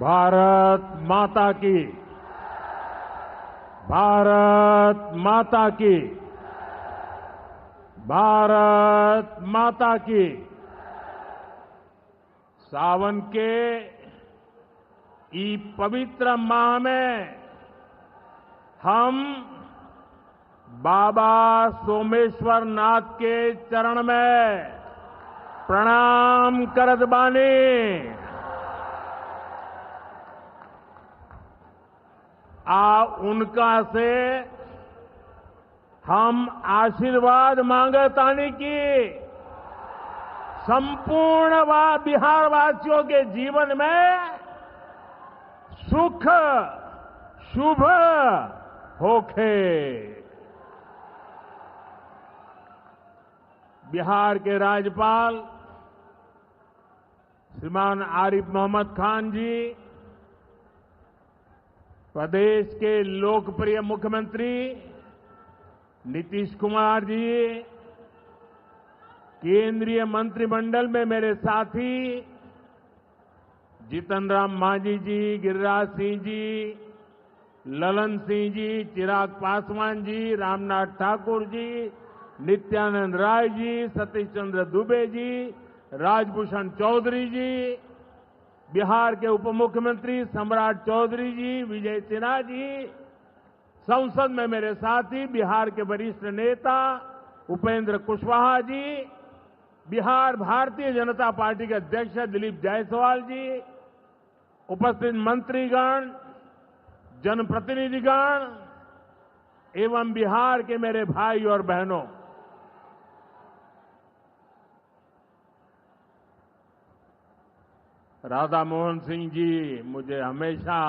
भारत माता की, भारत माता की, भारत माता की। सावन के ई पवित्र माह में हम बाबा सोमेश्वर नाथ के चरण में प्रणाम करत बानी। उनका से हम आशीर्वाद मांगतानी की संपूर्ण बिहार वासियों के जीवन में सुख शुभ होखे। बिहार के राज्यपाल श्रीमान आरिफ मोहम्मद खान जी, प्रदेश के लोकप्रिय मुख्यमंत्री नीतीश कुमार जी, केंद्रीय मंत्रिमंडल में मेरे साथी जीतन राम मांझी जी, गिरिराज सिंह जी, ललन सिंह जी, चिराग पासवान जी, रामनाथ ठाकुर जी, नित्यानंद राय जी, सतीश चंद्र दुबे जी, राजभूषण चौधरी जी, बिहार के उप मुख्यमंत्री सम्राट चौधरी जी, विजय सिन्हा जी, संसद में मेरे साथी बिहार के वरिष्ठ नेता उपेंद्र कुशवाहा जी, बिहार भारतीय जनता पार्टी के अध्यक्ष दिलीप जायसवाल जी, उपस्थित मंत्रीगण, जनप्रतिनिधिगण एवं बिहार के मेरे भाई और बहनों, राधा मोहन सिंह जी मुझे हमेशा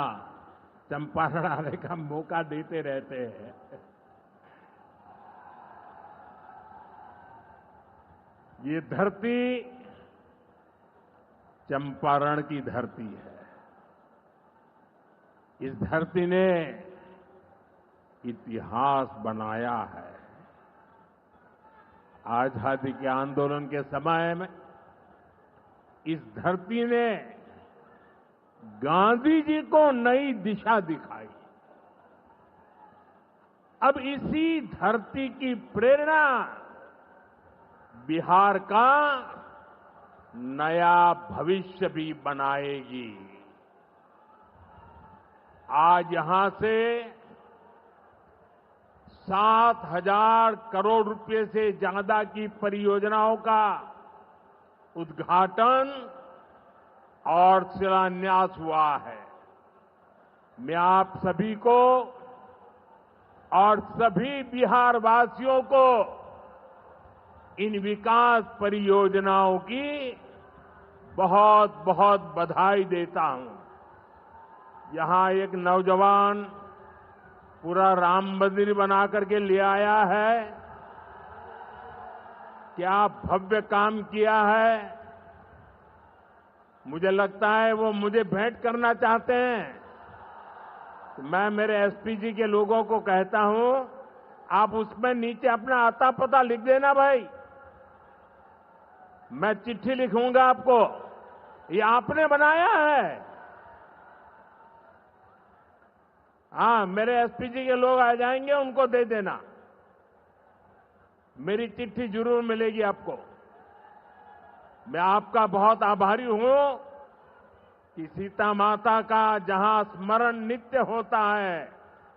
चंपारण आने का मौका देते रहते हैं। ये धरती चंपारण की धरती है। इस धरती ने इतिहास बनाया है। आजादी के आंदोलन के समय में इस धरती ने गांधी जी को नई दिशा दिखाई। अब इसी धरती की प्रेरणा बिहार का नया भविष्य भी बनाएगी। आज यहां से 7,000 करोड़ रुपए से ज्यादा की परियोजनाओं का उद्घाटन और शिलान्यास हुआ है। मैं आप सभी को और सभी बिहार वासियों को इन विकास परियोजनाओं की बहुत बहुत बधाई देता हूं। यहां एक नौजवान पूरा राम मंदिर बना करके ले आया है। क्या भव्य काम किया है। मुझे लगता है वो मुझे भेंट करना चाहते हैं। तो मैं मेरे एसपी जी के लोगों को कहता हूं, आप उसमें नीचे अपना आता पता लिख देना भाई। मैं चिट्ठी लिखूंगा आपको, ये आपने बनाया है। हाँ, मेरे एसपी जी के लोग आ जाएंगे, उनको दे देना। मेरी चिट्ठी जरूर मिलेगी आपको। मैं आपका बहुत आभारी हूं कि सीता माता का जहां स्मरण नित्य होता है,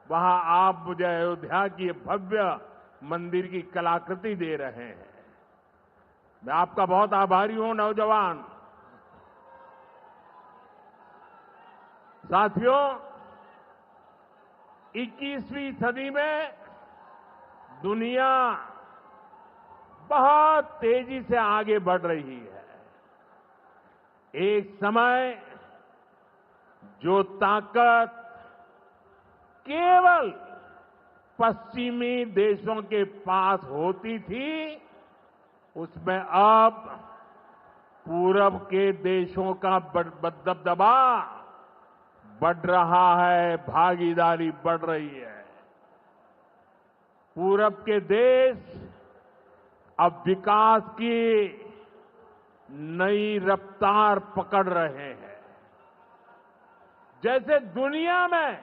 वहां आप मुझे अयोध्या की भव्य मंदिर की कलाकृति दे रहे हैं। मैं आपका बहुत आभारी हूं नौजवान साथियों। 21वीं सदी में दुनिया बहुत तेजी से आगे बढ़ रही है। एक समय जो ताकत केवल पश्चिमी देशों के पास होती थी, उसमें अब पूरब के देशों का दबदबा बढ़ रहा है, भागीदारी बढ़ रही है। पूरब के देश अब विकास की नई रफ्तार पकड़ रहे हैं। जैसे दुनिया में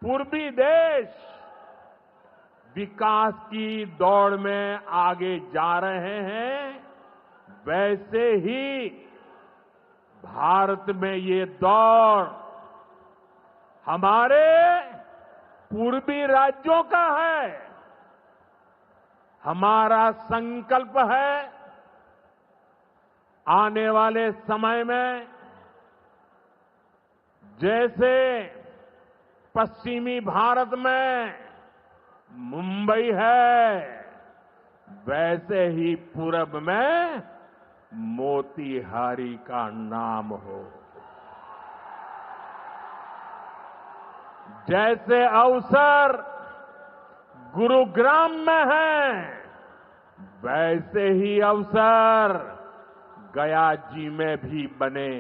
पूर्वी देश विकास की दौड़ में आगे जा रहे हैं, वैसे ही भारत में ये दौर हमारे पूर्वी राज्यों का है। हमारा संकल्प है आने वाले समय में जैसे पश्चिमी भारत में मुंबई है, वैसे ही पूरब में मोतीहारी का नाम हो। जैसे अवसर गुरुग्राम में है, वैसे ही अवसर गया जी में भी बने।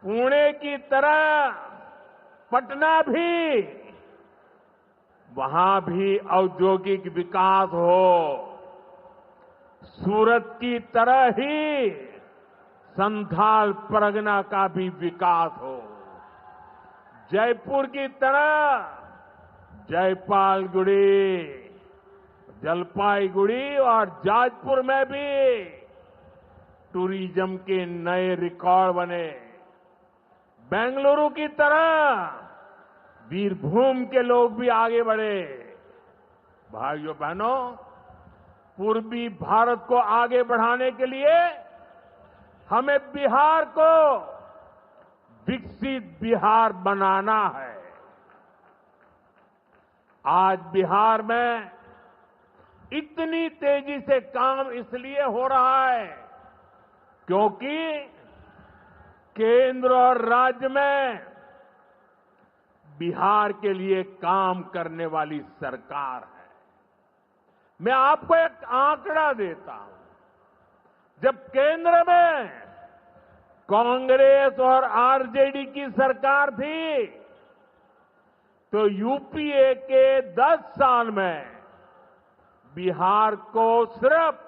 पुणे की तरह पटना भी, वहां भी औद्योगिक विकास हो। सूरत की तरह ही संथाल परगना का भी विकास हो। जयपुर की तरह जयपालगुड़ी, जलपाईगुड़ी और जाजपुर में भी टूरिज्म के नए रिकॉर्ड बने। बेंगलुरु की तरह वीरभूम के लोग भी आगे बढ़े। भाइयों बहनों, पूर्वी भारत को आगे बढ़ाने के लिए हमें बिहार को विकसित बिहार बनाना है। आज बिहार में इतनी तेजी से काम इसलिए हो रहा है क्योंकि केंद्र और राज्य में बिहार के लिए काम करने वाली सरकार है। मैं आपको एक आंकड़ा देता हूं। जब केंद्र में कांग्रेस और आरजेडी की सरकार थी, तो यूपीए के 10 साल में बिहार को सिर्फ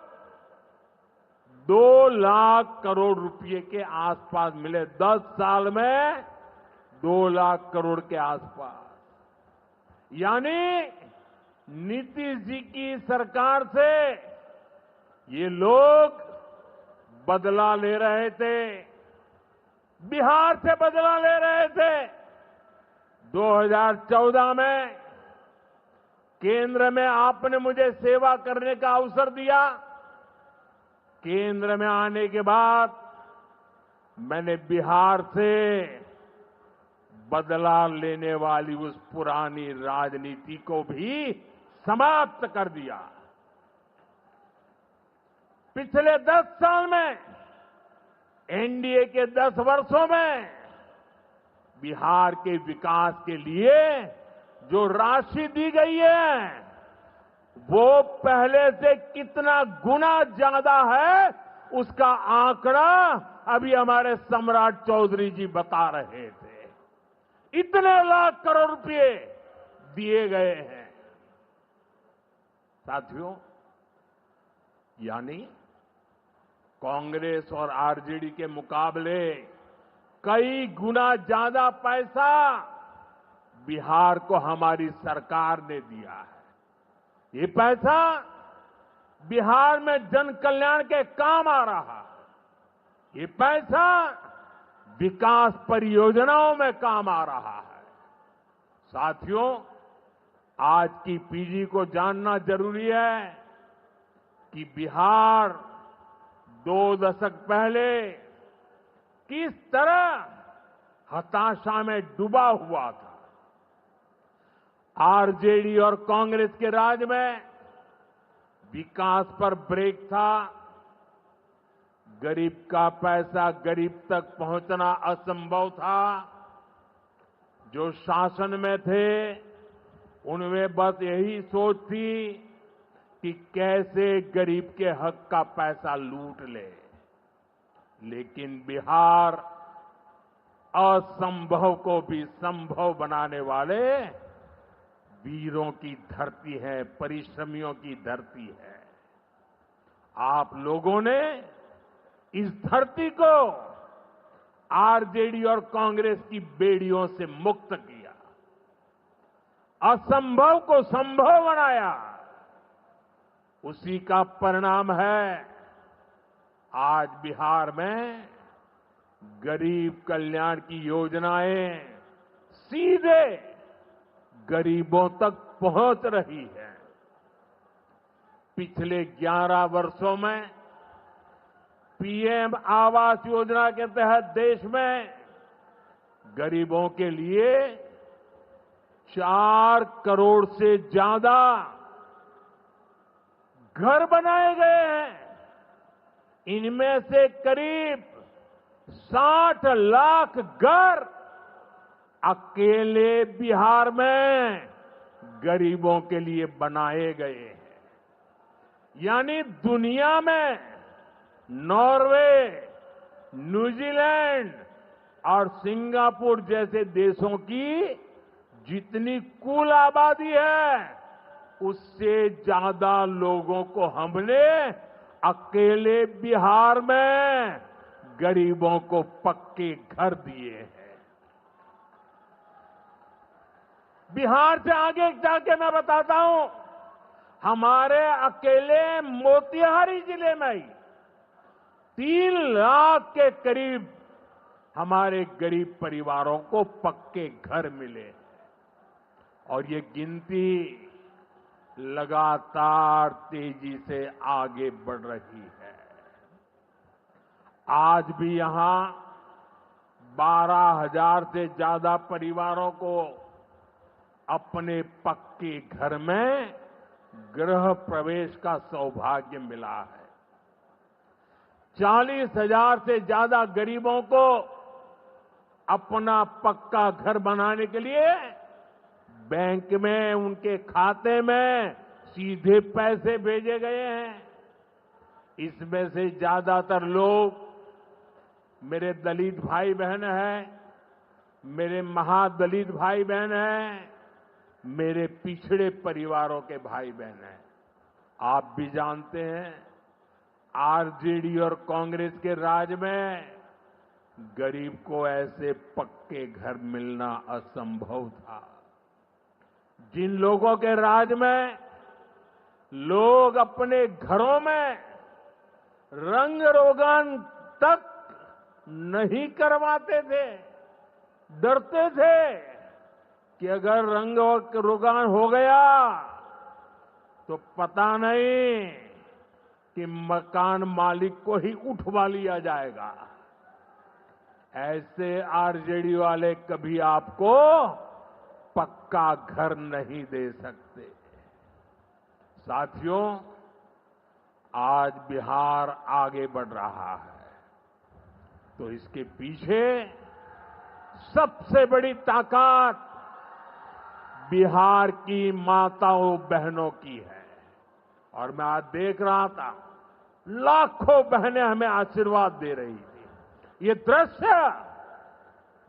2 लाख करोड़ रुपए के आसपास मिले। 10 साल में 2 लाख करोड़ के आसपास। यानी नीतीश जी की सरकार से ये लोग बदला ले रहे थे, बिहार से बदला ले रहे थे। 2014 में केंद्र में आपने मुझे सेवा करने का अवसर दिया। केंद्र में आने के बाद मैंने बिहार से बदला लेने वाली उस पुरानी राजनीति को भी समाप्त कर दिया। पिछले 10 साल में, एनडीए के 10 वर्षों में बिहार के विकास के लिए जो राशि दी गई है, वो पहले से कितना गुना ज्यादा है, उसका आंकड़ा अभी हमारे सम्राट चौधरी जी बता रहे थे। इतने लाख करोड़ रुपए दिए गए हैं। साथियों, यानी कांग्रेस और आरजेडी के मुकाबले कई गुना ज्यादा पैसा बिहार को हमारी सरकार ने दिया है। ये पैसा बिहार में जन कल्याण के काम आ रहा है। ये पैसा विकास परियोजनाओं में काम आ रहा है। साथियों, आज की पीढ़ी को जानना जरूरी है कि बिहार 2 दशक पहले किस तरह हताशा में डूबा हुआ था। आरजेडी और कांग्रेस के राज में विकास पर ब्रेक था। गरीब का पैसा गरीब तक पहुंचना असंभव था। जो शासन में थे, उनमें बस यही सोच थी कि कैसे गरीब के हक का पैसा लूट ले। लेकिन बिहार असंभव को भी संभव बनाने वाले वीरों की धरती है, परिश्रमियों की धरती है। आप लोगों ने इस धरती को आरजेडी और कांग्रेस की बेड़ियों से मुक्त किया, असंभव को संभव बनाया। उसी का परिणाम है आज बिहार में गरीब कल्याण की योजनाएं सीधे गरीबों तक पहुंच रही है। पिछले 11 वर्षों में पीएम आवास योजना के तहत देश में गरीबों के लिए 4 करोड़ से ज्यादा घर बनाए गए हैं। इनमें से करीब 60 लाख घर अकेले बिहार में गरीबों के लिए बनाए गए हैं। यानी दुनिया में नॉर्वे, न्यूजीलैंड और सिंगापुर जैसे देशों की जितनी कुल आबादी है, उससे ज्यादा लोगों को हमने अकेले बिहार में गरीबों को पक्के घर दिए हैं। बिहार से आगे जाके मैं बताता हूं, हमारे अकेले मोतिहारी जिले में ही 3 लाख के करीब हमारे गरीब परिवारों को पक्के घर मिले और ये गिनती लगातार तेजी से आगे बढ़ रही है। आज भी यहां 12,000 से ज्यादा परिवारों को अपने पक्के घर में गृह प्रवेश का सौभाग्य मिला है। 40,000 से ज्यादा गरीबों को अपना पक्का घर बनाने के लिए बैंक में उनके खाते में सीधे पैसे भेजे गए हैं। इसमें से ज्यादातर लोग मेरे दलित भाई बहन हैं, मेरे महादलित भाई बहन हैं, मेरे पिछड़े परिवारों के भाई बहन हैं। आप भी जानते हैं, आरजेडी और कांग्रेस के राज में गरीब को ऐसे पक्के घर मिलना असंभव था। जिन लोगों के राज में लोग अपने घरों में रंग रोगन तक नहीं करवाते थे, डरते थे कि अगर रंग रोगन हो गया तो पता नहीं कि मकान मालिक को ही उठवा लिया जाएगा। ऐसे आरजेडी वाले कभी आपको पक्का घर नहीं दे सकते। साथियों, आज बिहार आगे बढ़ रहा है तो इसके पीछे सबसे बड़ी ताकत बिहार की माताओं बहनों की है। और मैं आज देख रहा था, लाखों बहनें हमें आशीर्वाद दे रही थी। ये दृश्य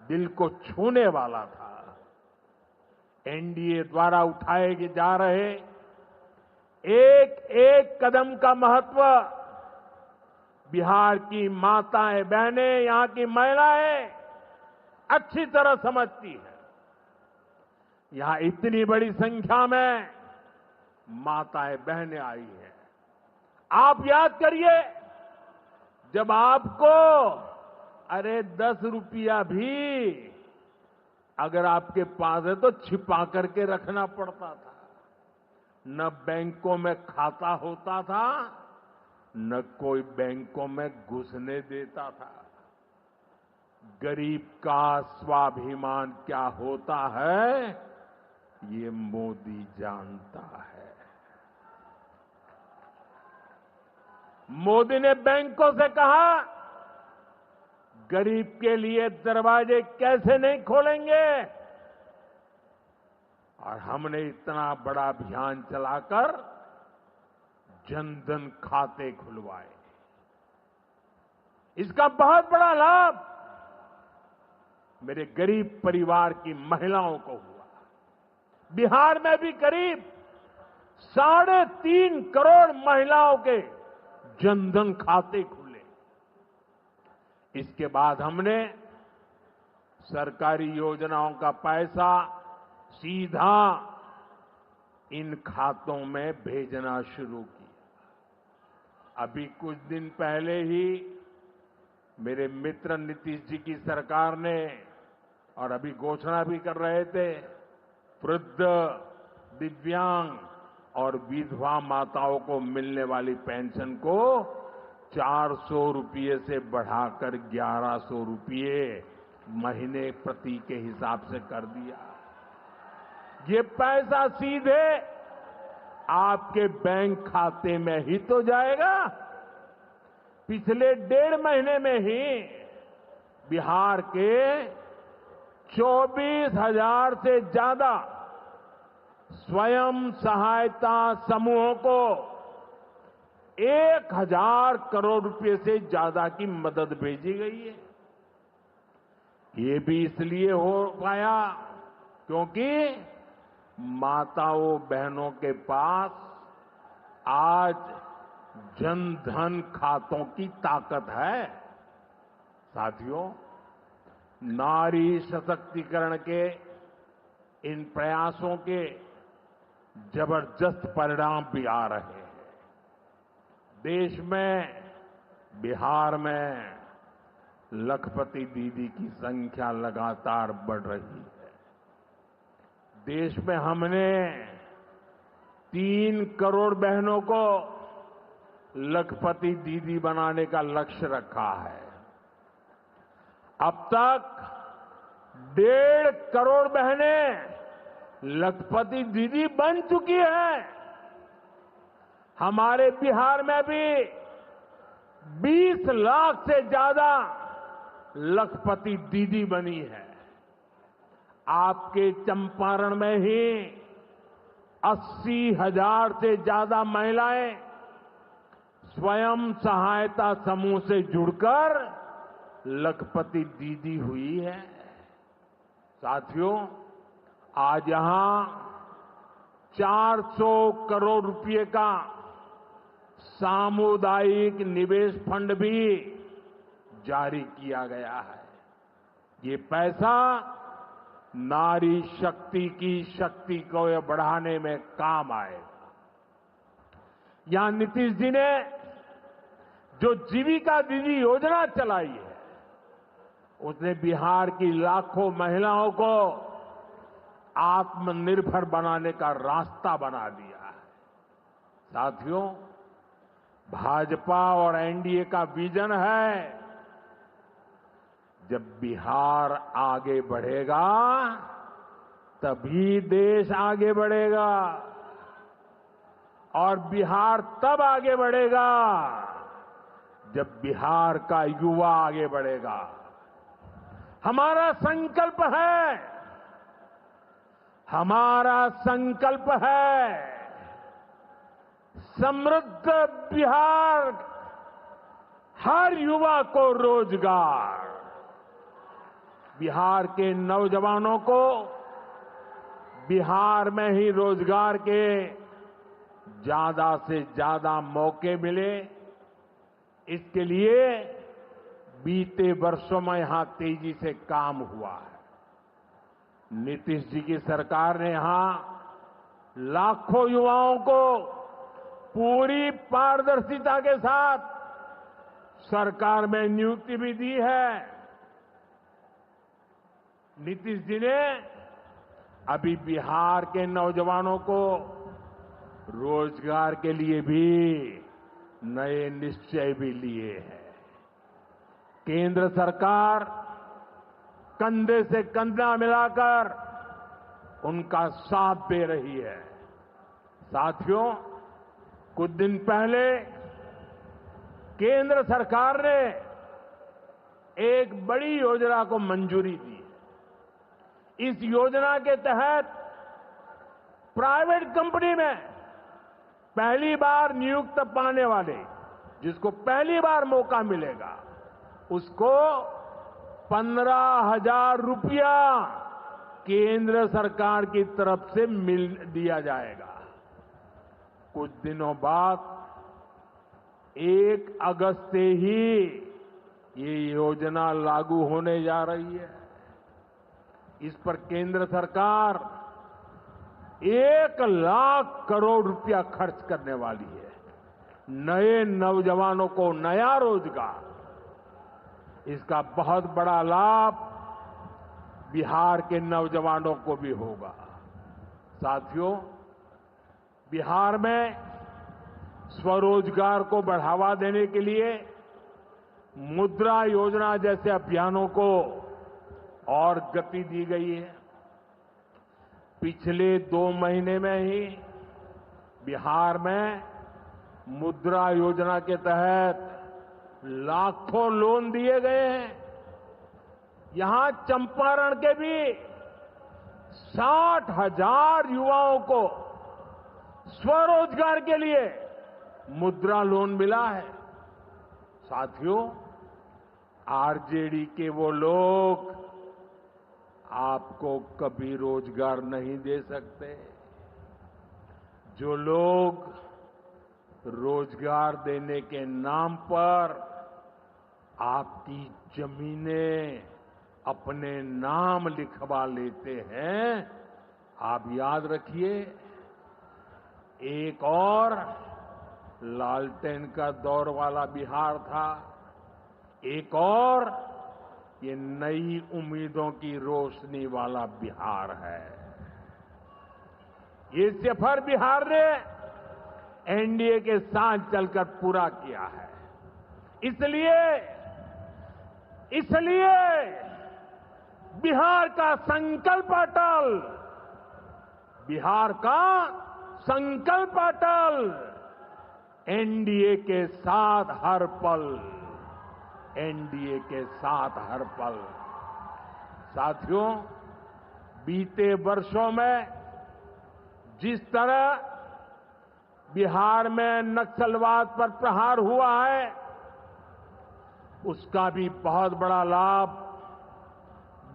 दिल को छूने वाला था। एनडीए द्वारा उठाए जा रहे एक एक कदम का महत्व बिहार की माताएं बहनें, यहां की महिलाएं अच्छी तरह समझती है। यहां इतनी बड़ी संख्या में माताएं बहनें आई हैं। आप याद करिए, जब आपको 10 रुपया भी अगर आपके पास है तो छिपा करके रखना पड़ता था। न बैंकों में खाता होता था, न कोई बैंकों में घुसने देता था। गरीब का स्वाभिमान क्या होता है, ये मोदी जानता है। मोदी ने बैंकों से कहा, गरीब के लिए दरवाजे कैसे नहीं खोलेंगे, और हमने इतना बड़ा अभियान चलाकर जनधन खाते खुलवाए। इसका बहुत बड़ा लाभ मेरे गरीब परिवार की महिलाओं को हुआ। बिहार में भी करीब 3.5 करोड़ महिलाओं के जनधन खाते खुले। इसके बाद हमने सरकारी योजनाओं का पैसा सीधा इन खातों में भेजना शुरू किया। अभी कुछ दिन पहले ही मेरे मित्र नीतीश जी की सरकार ने, और अभी घोषणा भी कर रहे थे, वृद्ध, दिव्यांग और विधवा माताओं को मिलने वाली पेंशन को 400 रुपये से बढ़ाकर 1100 रुपये महीने प्रति के हिसाब से कर दिया। ये पैसा सीधे आपके बैंक खाते में ही तो जाएगा। पिछले 1.5 महीने में ही बिहार के 24,000 से ज्यादा स्वयं सहायता समूहों को 1,000 करोड़ रुपए से ज्यादा की मदद भेजी गई है। ये भी इसलिए हो पाया क्योंकि माताओं बहनों के पास आज जनधन खातों की ताकत है। साथियों, नारी सशक्तिकरण के इन प्रयासों के जबरदस्त परिणाम भी आ रहे हैं। देश में, बिहार में लखपति दीदी की संख्या लगातार बढ़ रही है। देश में हमने 3 करोड़ बहनों को लखपति दीदी बनाने का लक्ष्य रखा है। अब तक 1.5 करोड़ बहनें लखपति दीदी बन चुकी हैं। हमारे बिहार में भी 20 लाख से ज्यादा लखपति दीदी बनी है। आपके चंपारण में ही 80,000 से ज्यादा महिलाएं स्वयं सहायता समूह से जुड़कर लखपति दीदी हुई है। साथियों, आज यहां 400 करोड़ रुपए का सामुदायिक निवेश फंड भी जारी किया गया है। ये पैसा नारी शक्ति की शक्ति को बढ़ाने में काम आएगा। यहां नीतीश जी ने जो जीविका दीदी योजना चलाई है, उसने बिहार की लाखों महिलाओं को आत्मनिर्भर बनाने का रास्ता बना दिया है। साथियों, भाजपा और एनडीए का विजन है, जब बिहार आगे बढ़ेगा तभी देश आगे बढ़ेगा, और बिहार तब आगे बढ़ेगा जब बिहार का युवा आगे बढ़ेगा। हमारा संकल्प है, हमारा संकल्प है समृद्ध बिहार, हर युवा को रोजगार। बिहार के नौजवानों को बिहार में ही रोजगार के ज्यादा से ज्यादा मौके मिले, इसके लिए बीते वर्षों में यहां तेजी से काम हुआ है। नीतीश जी की सरकार ने यहां लाखों युवाओं को पूरी पारदर्शिता के साथ सरकार में नियुक्ति भी दी है। नीतीश जी ने अभी बिहार के नौजवानों को रोजगार के लिए भी नए निश्चय भी लिए हैं। केंद्र सरकार कंधे से कंधा मिलाकर उनका साथ दे रही है। साथियों, कुछ दिन पहले केंद्र सरकार ने एक बड़ी योजना को मंजूरी दी। इस योजना के तहत प्राइवेट कंपनी में पहली बार नियुक्त पाने वाले, जिसको पहली बार मौका मिलेगा, उसको 15,000 रुपया केंद्र सरकार की तरफ से दिया जाएगा। कुछ दिनों बाद 1 अगस्त से ही ये योजना लागू होने जा रही है। इस पर केंद्र सरकार 1,00,000 करोड़ रुपया खर्च करने वाली है। नए नौजवानों को नया रोजगार, इसका बहुत बड़ा लाभ बिहार के नौजवानों को भी होगा। साथियों, बिहार में स्वरोजगार को बढ़ावा देने के लिए मुद्रा योजना जैसे अभियानों को और गति दी गई है। पिछले 2 महीने में ही बिहार में मुद्रा योजना के तहत लाखों लोन दिए गए हैं। यहां चंपारण के भी 60,000 युवाओं को स्वरोजगार के लिए मुद्रा लोन मिला है। साथियों, आरजेडी के वो लोग आपको कभी रोजगार नहीं दे सकते। जो लोग रोजगार देने के नाम पर आपकी जमीनें अपने नाम लिखवा लेते हैं, आप याद रखिए, एक और लालटेन का दौर वाला बिहार था, एक और ये नई उम्मीदों की रोशनी वाला बिहार है। ये सफर बिहार ने एनडीए के साथ चलकर पूरा किया है। इसलिए बिहार का संकल्प अटल, बिहार का संकल्प अटल, एनडीए के साथ हर पल, एनडीए के साथ हर पल। साथियों, बीते वर्षों में जिस तरह बिहार में नक्सलवाद पर प्रहार हुआ है, उसका भी बहुत बड़ा लाभ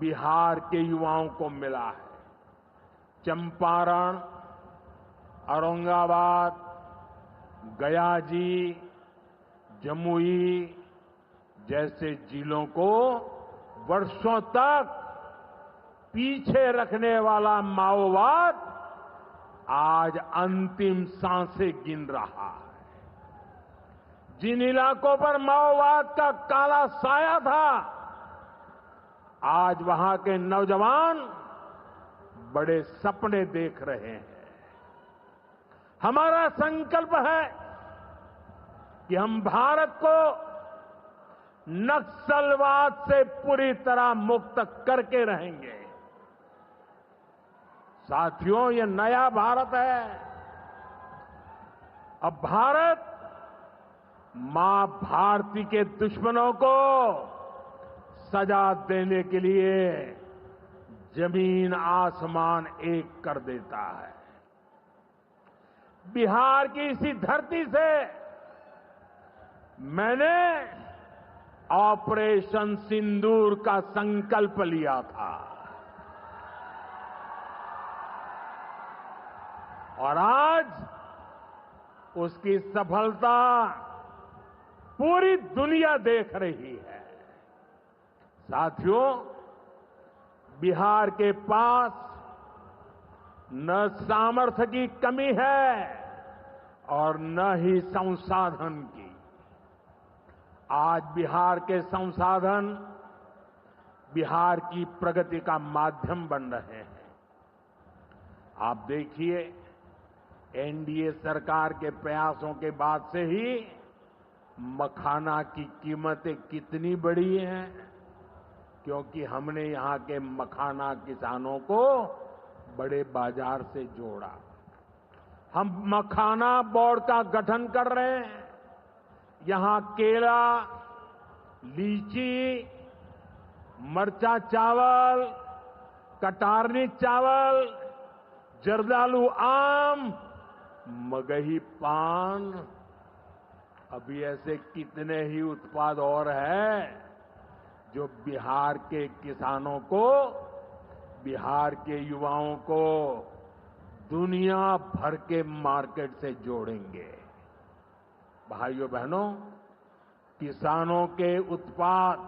बिहार के युवाओं को मिला है। चंपारण, औरंगाबाद, गया जी, जमुई जैसे जिलों को वर्षों तक पीछे रखने वाला माओवाद आज अंतिम सांसें गिन रहा है। जिन इलाकों पर माओवाद का काला साया था, आज वहां के नौजवान बड़े सपने देख रहे हैं। हमारा संकल्प है कि हम भारत को नक्सलवाद से पूरी तरह मुक्त करके रहेंगे। साथियों, ये नया भारत है। अब भारत मां भारती के दुश्मनों को सजा देने के लिए जमीन आसमान एक कर देता है। बिहार की इसी धरती से मैंने ऑपरेशन सिंदूर का संकल्प लिया था और आज उसकी सफलता पूरी दुनिया देख रही है। साथियों, बिहार के पास न सामर्थ्य की कमी है और न ही संसाधन की। आज बिहार के संसाधन बिहार की प्रगति का माध्यम बन रहे हैं। आप देखिए, एनडीए सरकार के प्रयासों के बाद से ही मखाना की कीमतें कितनी बढ़ी हैं, क्योंकि हमने यहां के मखाना किसानों को बड़े बाजार से जोड़ा। हम मखाना बोर्ड का गठन कर रहे हैं। यहां केला, लीची, मरचा चावल, कटारनी चावल, जर्दालू आम, मगही पान, अभी ऐसे कितने ही उत्पाद और हैं जो बिहार के किसानों को, बिहार के युवाओं को दुनिया भर के मार्केट से जोड़ेंगे। भाइयों बहनों, किसानों के उत्पाद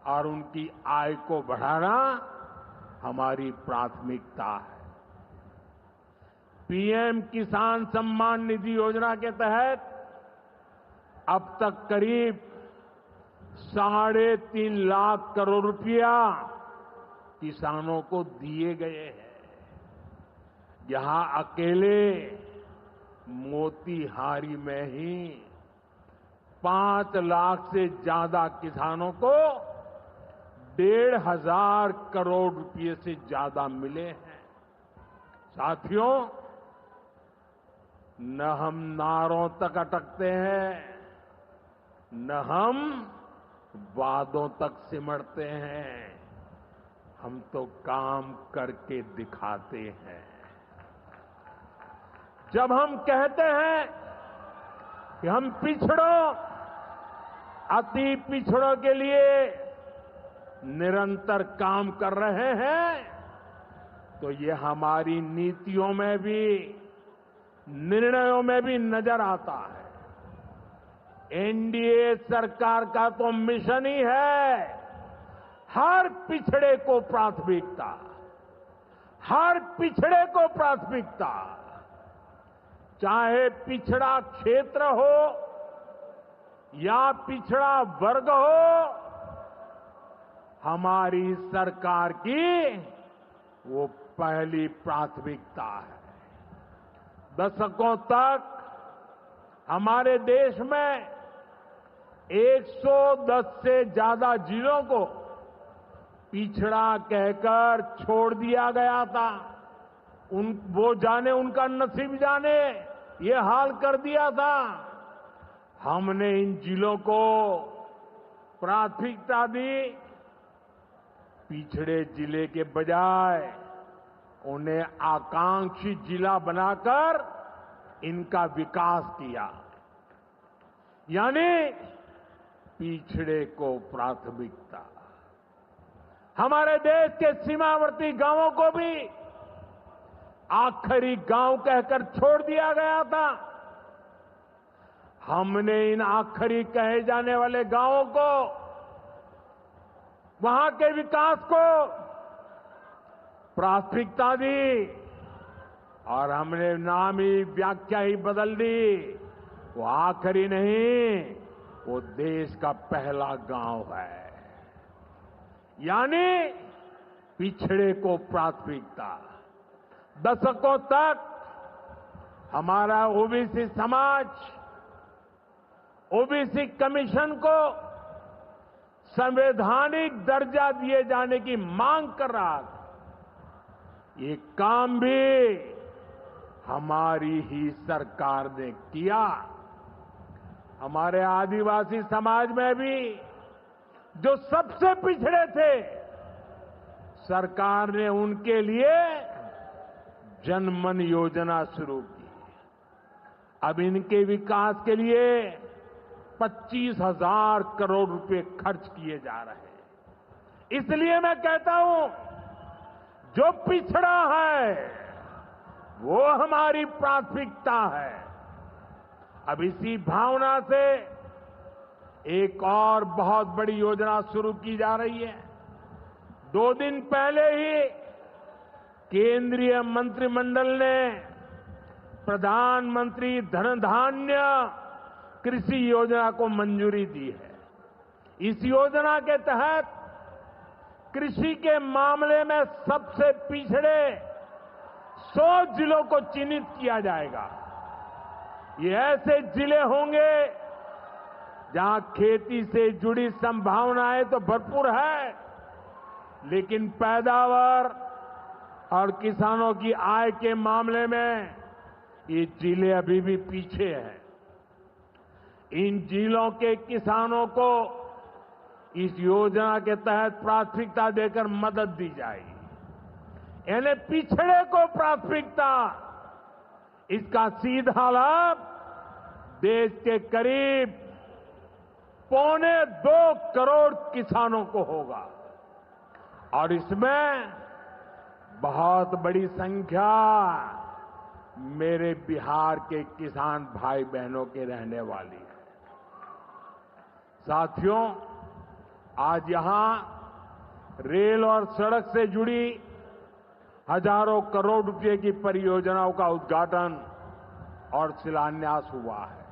और उनकी आय को बढ़ाना हमारी प्राथमिकता है। पीएम किसान सम्मान निधि योजना के तहत अब तक करीब 3.5 लाख करोड़ रुपया किसानों को दिए गए हैं। यहां अकेले मोतीहारी में ही 5 लाख से ज्यादा किसानों को 1,500 करोड़ रुपए से ज्यादा मिले हैं। साथियों, न हम नारों तक अटकते हैं, न हम वादों तक सिमटते हैं, हम तो काम करके दिखाते हैं। जब हम कहते हैं कि हम पिछड़ों, अति पिछड़ों के लिए निरंतर काम कर रहे हैं, तो ये हमारी नीतियों में भी, निर्णयों में भी नजर आता है। एनडीए सरकार का तो मिशन ही है हर पिछड़े को प्राथमिकता, हर पिछड़े को प्राथमिकता, चाहे पिछड़ा क्षेत्र हो या पिछड़ा वर्ग हो, हमारी सरकार की वो पहली प्राथमिकता है। दशकों तक हमारे देश में 110 से ज्यादा जिलों को पिछड़ा कहकर छोड़ दिया गया था। वो जाने, उनका नसीब जाने, ये हाल कर दिया था। हमने इन जिलों को प्राथमिकता दी। पिछड़े जिले के बजाय उन्हें आकांक्षी जिला बनाकर इनका विकास किया, यानी पिछड़े को प्राथमिकता। हमारे देश के सीमावर्ती गांवों को भी आखिरी गांव कहकर छोड़ दिया गया था। हमने इन आखिरी कहे जाने वाले गांवों को, वहां के विकास को प्राथमिकता दी और हमने नाम ही, व्याख्या ही बदल दी। वो आखिरी नहीं, वो देश का पहला गांव है, यानी पिछड़े को प्राथमिकता। दशकों तक हमारा ओबीसी समाज ओबीसी कमीशन को संवैधानिक दर्जा दिए जाने की मांग कर रहा था। ये काम भी हमारी ही सरकार ने किया। हमारे आदिवासी समाज में भी जो सबसे पिछड़े थे, सरकार ने उनके लिए जनमन योजना शुरू की। अब इनके विकास के लिए 25,000 करोड़ रुपए खर्च किए जा रहे हैं। इसलिए मैं कहता हूं, जो पिछड़ा है वो हमारी प्राथमिकता है। अब इसी भावना से एक और बहुत बड़ी योजना शुरू की जा रही है। 2 दिन पहले ही केंद्रीय मंत्रिमंडल ने प्रधानमंत्री धन धान्य कृषि योजना को मंजूरी दी है। इस योजना के तहत कृषि के मामले में सबसे पिछड़े 100 जिलों को चिन्हित किया जाएगा। ये ऐसे जिले होंगे जहां खेती से जुड़ी संभावनाएं तो भरपूर है, लेकिन पैदावार और किसानों की आय के मामले में ये जिले अभी भी पीछे हैं। इन जिलों के किसानों को इस योजना के तहत प्राथमिकता देकर मदद दी जाएगी। यानी पिछड़े को प्राथमिकता, इसका सीधा लाभ देश के करीब 2.25 करोड़ किसानों को होगा और इसमें बहुत बड़ी संख्या मेरे बिहार के किसान भाई बहनों के रहने वाली है। साथियों, आज यहां रेल और सड़क से जुड़ी हजारों करोड़ रुपए की परियोजनाओं का उद्घाटन और शिलान्यास हुआ है।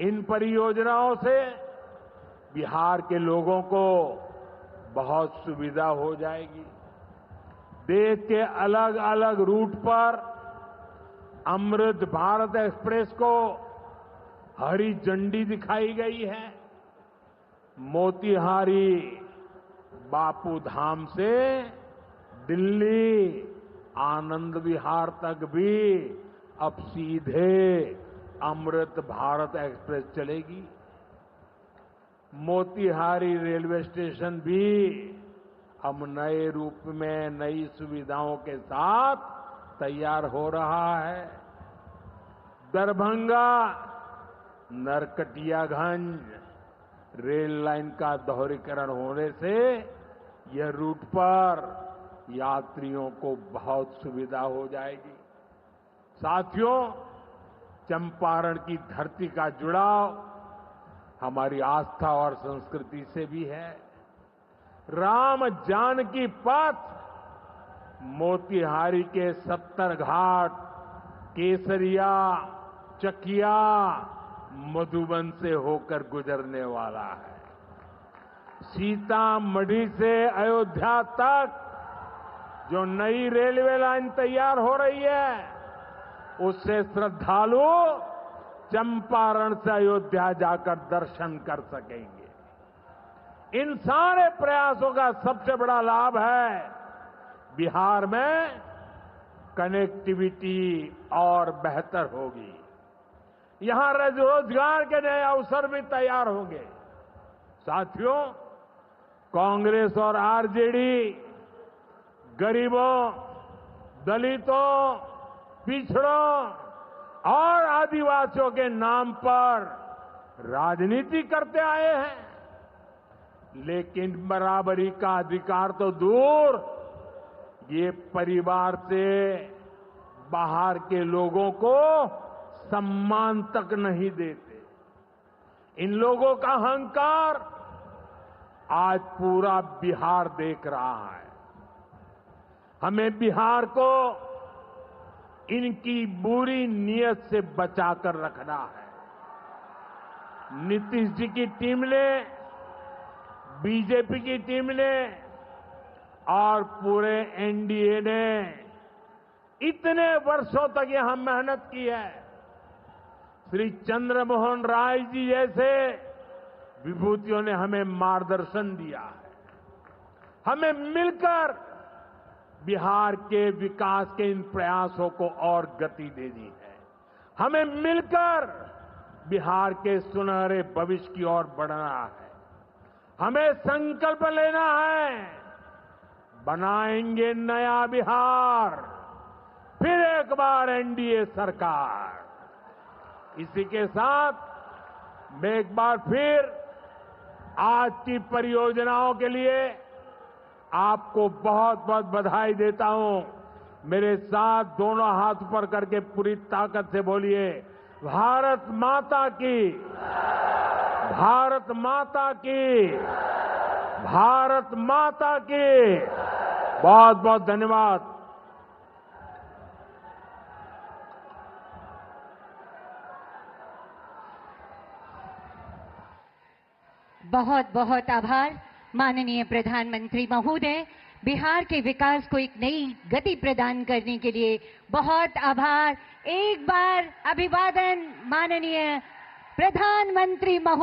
इन परियोजनाओं से बिहार के लोगों को बहुत सुविधा हो जाएगी। देश के अलग अलग रूट पर अमृत भारत एक्सप्रेस को हरी झंडी दिखाई गई है। मोतिहारी बापू धाम से दिल्ली आनंद विहार तक भी अब सीधे अमृत भारत एक्सप्रेस चलेगी। मोतिहारी रेलवे स्टेशन भी अब नए रूप में नई सुविधाओं के साथ तैयार हो रहा है। दरभंगा नरकटियागंज रेल लाइन का दोहरीकरण होने से यह रूट पर यात्रियों को बहुत सुविधा हो जाएगी। साथियों, चंपारण की धरती का जुड़ाव हमारी आस्था और संस्कृति से भी है। राम जानकी पथ मोतिहारी के 70 घाट, केसरिया, चकिया, मधुबन से होकर गुजरने वाला है। सीतामढ़ी से अयोध्या तक जो नई रेलवे लाइन तैयार हो रही है, उससे श्रद्धालु चंपारण से अयोध्या जाकर दर्शन कर सकेंगे। इन सारे प्रयासों का सबसे बड़ा लाभ है बिहार में कनेक्टिविटी और बेहतर होगी। यहां रोजगार के नए अवसर भी तैयार होंगे। साथियों, कांग्रेस और आरजेडी गरीबों, दलितों, पिछड़ों और आदिवासियों के नाम पर राजनीति करते आए हैं, लेकिन बराबरी का अधिकार तो दूर, ये परिवार से बाहर के लोगों को सम्मान तक नहीं देते। इन लोगों का अहंकार आज पूरा बिहार देख रहा है। हमें बिहार को इनकी बुरी नीयत से बचाकर रखना है। नीतीश जी की टीम ने, बीजेपी की टीम ने और पूरे एनडीए ने इतने वर्षों तक यहां मेहनत की है। श्री चंद्रमोहन राय जी जैसे विभूतियों ने हमें मार्गदर्शन दिया है। हमें मिलकर बिहार के विकास के इन प्रयासों को और गति देनी है। हमें मिलकर बिहार के सुनहरे भविष्य की ओर बढ़ना है। हमें संकल्प लेना है, बनाएंगे नया बिहार, फिर एक बार एनडीए सरकार। इसी के साथ मैं एक बार फिर आज की परियोजनाओं के लिए आपको बहुत बहुत बधाई देता हूं। मेरे साथ दोनों हाथ ऊपर करके पूरी ताकत से बोलिए, भारत माता की, भारत माता की, भारत माता की। बहुत बहुत धन्यवाद। बहुत बहुत आभार माननीय प्रधानमंत्री महोदय। बिहार के विकास को एक नई गति प्रदान करने के लिए बहुत आभार। एक बार अभिवादन माननीय प्रधानमंत्री महोदय।